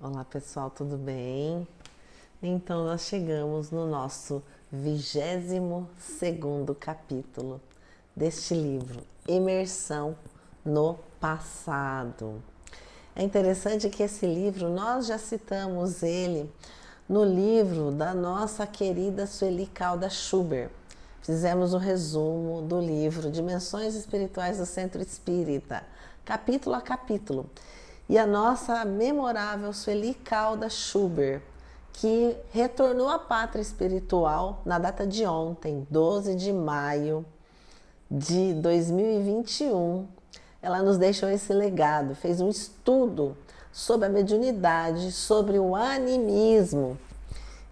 Olá pessoal, tudo bem? Então nós chegamos no nosso 22º capítulo deste livro, Imersão no Passado. É interessante que esse livro, nós já citamos ele no livro da nossa querida Sueli Caldas Schubert. Fizemos o resumo do livro Dimensões Espirituais do Centro Espírita, capítulo a capítulo. E a nossa memorável Sueli Caldas Schubert, que retornou à pátria espiritual na data de ontem, 12 de maio de 2021, ela nos deixou esse legado, fez um estudo sobre a mediunidade, sobre o animismo.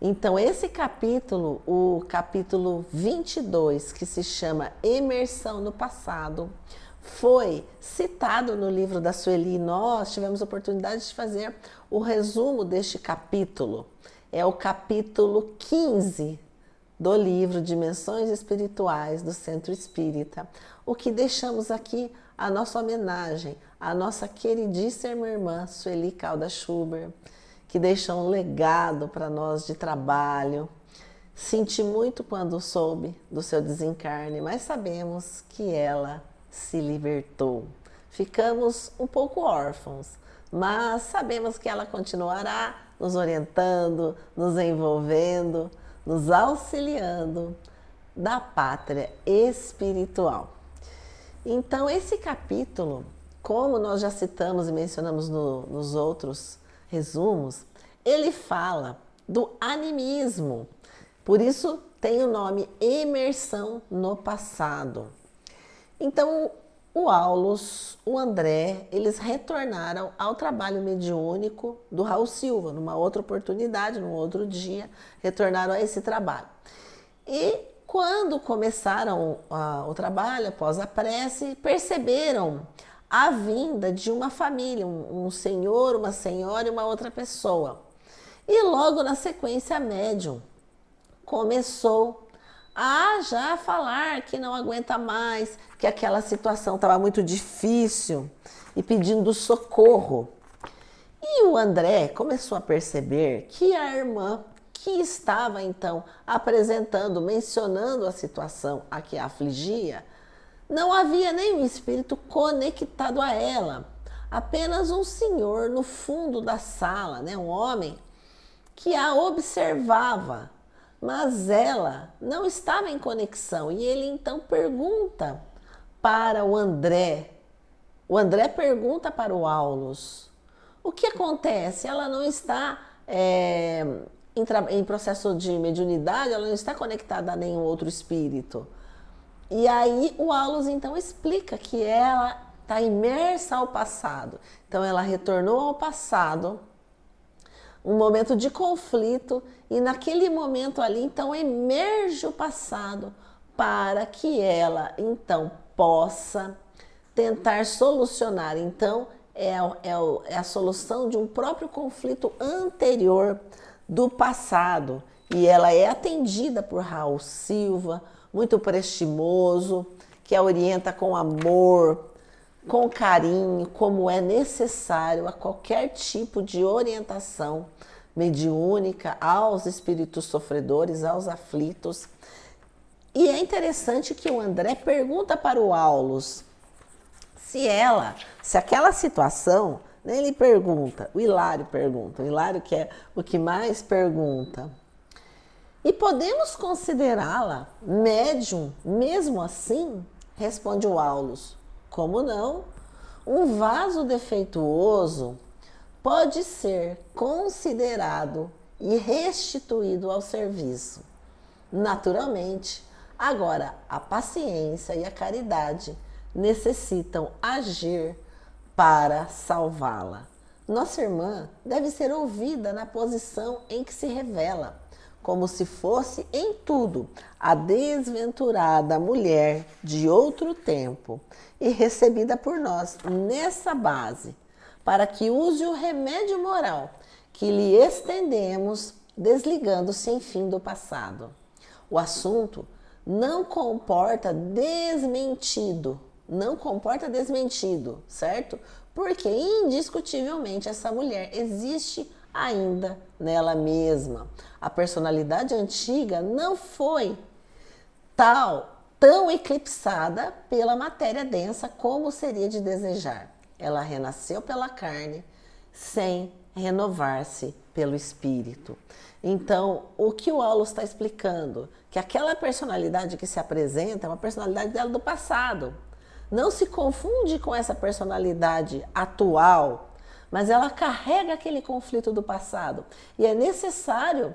Então, esse capítulo, o capítulo 22, que se chama Imersão no Passado, foi citado no livro da Sueli. Nós tivemos a oportunidade de fazer o resumo deste capítulo. É o capítulo 15 do livro Dimensões Espirituais do Centro Espírita. O que deixamos aqui a nossa homenagem à nossa queridíssima irmã Sueli Caldas Schubert, que deixou um legado para nós de trabalho. Senti muito quando soube do seu desencarne, mas sabemos que ela se libertou. Ficamos um pouco órfãos, mas sabemos que ela continuará nos orientando, nos envolvendo, nos auxiliando da pátria espiritual. Então, esse capítulo, como nós já citamos e mencionamos nos outros resumos, ele fala do animismo. Por isso tem o nome Imersão no Passado. Então, o Aulus, o André, eles retornaram ao trabalho mediúnico do Raul Silva, numa outra oportunidade, num outro dia, retornaram a esse trabalho. E quando começaram o trabalho, após a prece, perceberam a vinda de uma família, um senhor, uma senhora e uma outra pessoa. E logo na sequência, a médium começou a já falar que não aguenta mais, que aquela situação estava muito difícil e pedindo socorro. E o André começou a perceber que a irmã que estava então apresentando, mencionando a situação a que a afligia, não havia nenhum espírito conectado a ela. Apenas um senhor no fundo da sala, né, um homem, que a observava, mas ela não estava em conexão. E ele então pergunta para o André. O André pergunta para o Aulus: o que acontece? Ela não está em processo de mediunidade, ela não está conectada a nenhum outro espírito. E aí o Aulus então explica que ela está imersa ao passado. Então ela retornou ao passado, um momento de conflito, e naquele momento ali então emerge o passado para que ela então possa tentar solucionar. Então é a solução de um próprio conflito anterior do passado, e ela é atendida por Raul Silva, muito prestimoso, que a orienta com amor, com carinho, como é necessário a qualquer tipo de orientação mediúnica aos espíritos sofredores, aos aflitos. E é interessante que o André pergunta para o Aulus se aquela situação, né, ele pergunta, o Hilário que é o que mais pergunta. E podemos considerá-la médium mesmo assim? Responde o Aulus. Como não? Um vaso defeituoso pode ser considerado e restituído ao serviço. Naturalmente, agora a paciência e a caridade necessitam agir para salvá-la. Nossa irmã deve ser ouvida na posição em que se revela, como se fosse em tudo a desventurada mulher de outro tempo, e recebida por nós nessa base, para que use o remédio moral que lhe estendemos, desligando-se enfim do passado. O assunto não comporta desmentido, certo? Porque indiscutivelmente essa mulher existe ainda nela mesma. A personalidade antiga não foi tão eclipsada pela matéria densa como seria de desejar. Ela renasceu pela carne sem renovar-se pelo espírito. Então, o que o Aulus está explicando? Que aquela personalidade que se apresenta é uma personalidade dela do passado. Não se confunde com essa personalidade atual, mas ela carrega aquele conflito do passado. E é necessário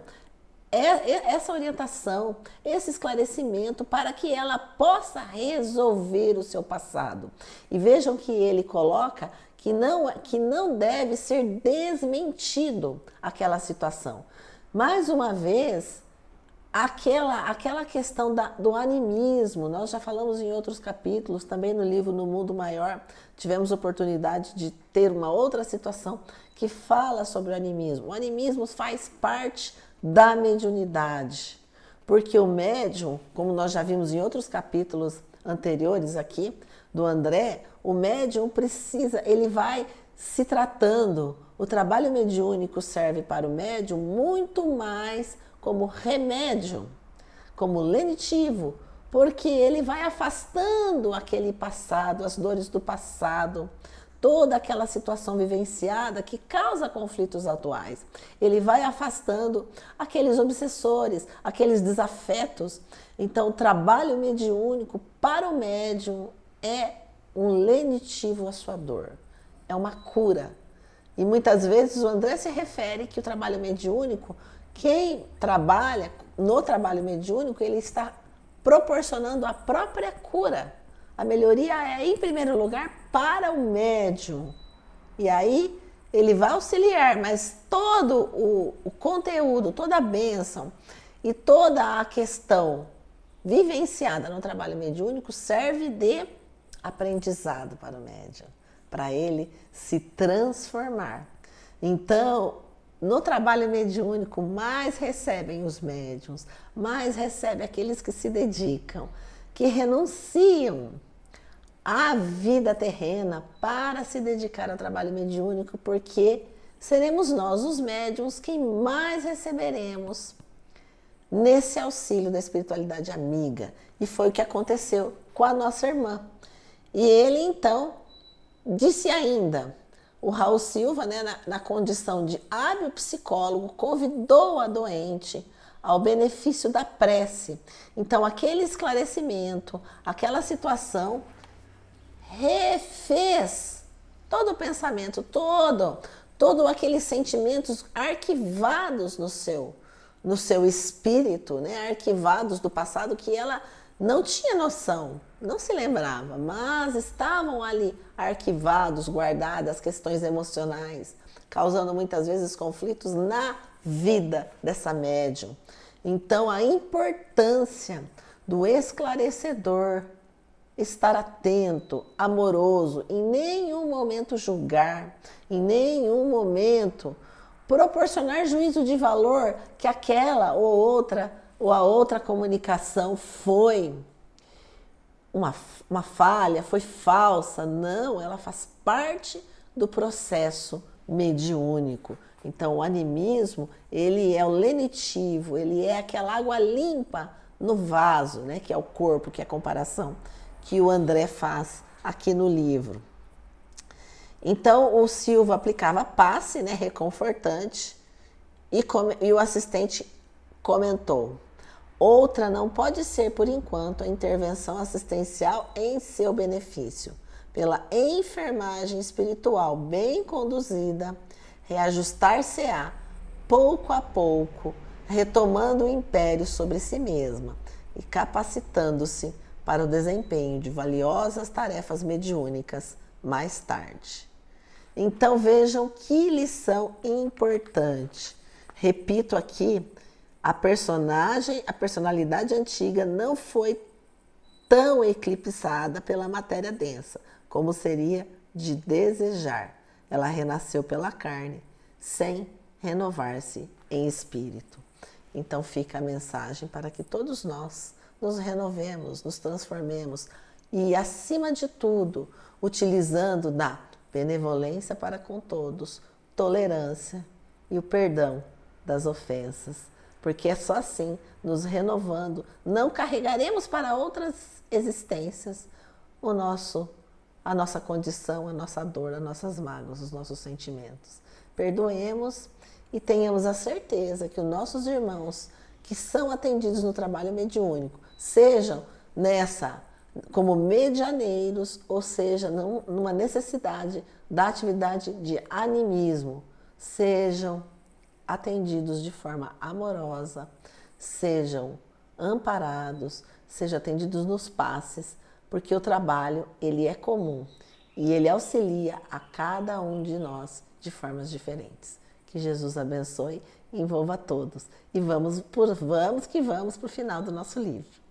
essa orientação, esse esclarecimento para que ela possa resolver o seu passado. E vejam que ele coloca que não deve ser desmentido aquela situação. Mais uma vez, aquela questão do animismo, nós já falamos em outros capítulos, também no livro No Mundo Maior, tivemos oportunidade de ter uma outra situação que fala sobre o animismo. O animismo faz parte da mediunidade, porque o médium, como nós já vimos em outros capítulos anteriores aqui do André, o médium ele vai se tratando. O trabalho mediúnico serve para o médium muito mais como remédio, como lenitivo, porque ele vai afastando aquele passado, as dores do passado, toda aquela situação vivenciada que causa conflitos atuais. Ele vai afastando aqueles obsessores, aqueles desafetos. Então, o trabalho mediúnico para o médium é um lenitivo à sua dor, é uma cura. E muitas vezes o André se refere que o trabalho mediúnico, quem trabalha no trabalho mediúnico, ele está proporcionando a própria cura. A melhoria é, em primeiro lugar, para o médium. E aí ele vai auxiliar, mas todo o conteúdo, toda a bênção e toda a questão vivenciada no trabalho mediúnico serve de aprendizado para o médium, para ele se transformar. Então, no trabalho mediúnico, mais recebem os médiuns, mais recebem aqueles que se dedicam, que renunciam à vida terrena para se dedicar ao trabalho mediúnico, porque seremos nós, os médiuns, quem mais receberemos nesse auxílio da espiritualidade amiga. E foi o que aconteceu com a nossa irmã. E ele, então, disse ainda, o Raul Silva, né, na condição de hábil psicólogo, convidou a doente ao benefício da prece. Então, aquele esclarecimento, aquela situação, refez todo o pensamento, todo aqueles sentimentos arquivados no seu espírito, né, arquivados do passado que ela não tinha noção, não se lembrava, mas estavam ali arquivados, guardadas, questões emocionais, causando muitas vezes conflitos na vida dessa médium. Então, a importância do esclarecedor, estar atento, amoroso, em nenhum momento julgar, em nenhum momento proporcionar juízo de valor que aquela ou a outra comunicação foi uma falha, foi falsa. Não, ela faz parte do processo mediúnico. Então, o animismo, ele é o lenitivo, ele é aquela água limpa no vaso, né, que é o corpo, que é a comparação que o André faz aqui no livro. Então, o Silva aplicava passe, né, reconfortante, e o assistente comentou: outra não pode ser, por enquanto, a intervenção assistencial em seu benefício. Pela enfermagem espiritual bem conduzida, reajustar-se-á, pouco a pouco, retomando o império sobre si mesma e capacitando-se para o desempenho de valiosas tarefas mediúnicas mais tarde. Então vejam que lição importante. Repito aqui, a personalidade antiga não foi tão eclipsada pela matéria densa, como seria de desejar. Ela renasceu pela carne, sem renovar-se em espírito. Então fica a mensagem para que todos nós nos renovemos, nos transformemos e, acima de tudo, utilizando da benevolência para com todos, tolerância e o perdão das ofensas. Porque é só assim, nos renovando, não carregaremos para outras existências a nossa condição, a nossa dor, as nossas mágoas, os nossos sentimentos. Perdoemos e tenhamos a certeza que os nossos irmãos que são atendidos no trabalho mediúnico, sejam como medianeiros, ou seja, numa necessidade da atividade de animismo, sejam atendidos de forma amorosa, sejam amparados, sejam atendidos nos passes, porque o trabalho ele é comum e ele auxilia a cada um de nós de formas diferentes. Que Jesus abençoe e envolva a todos. E vamos para o final do nosso livro.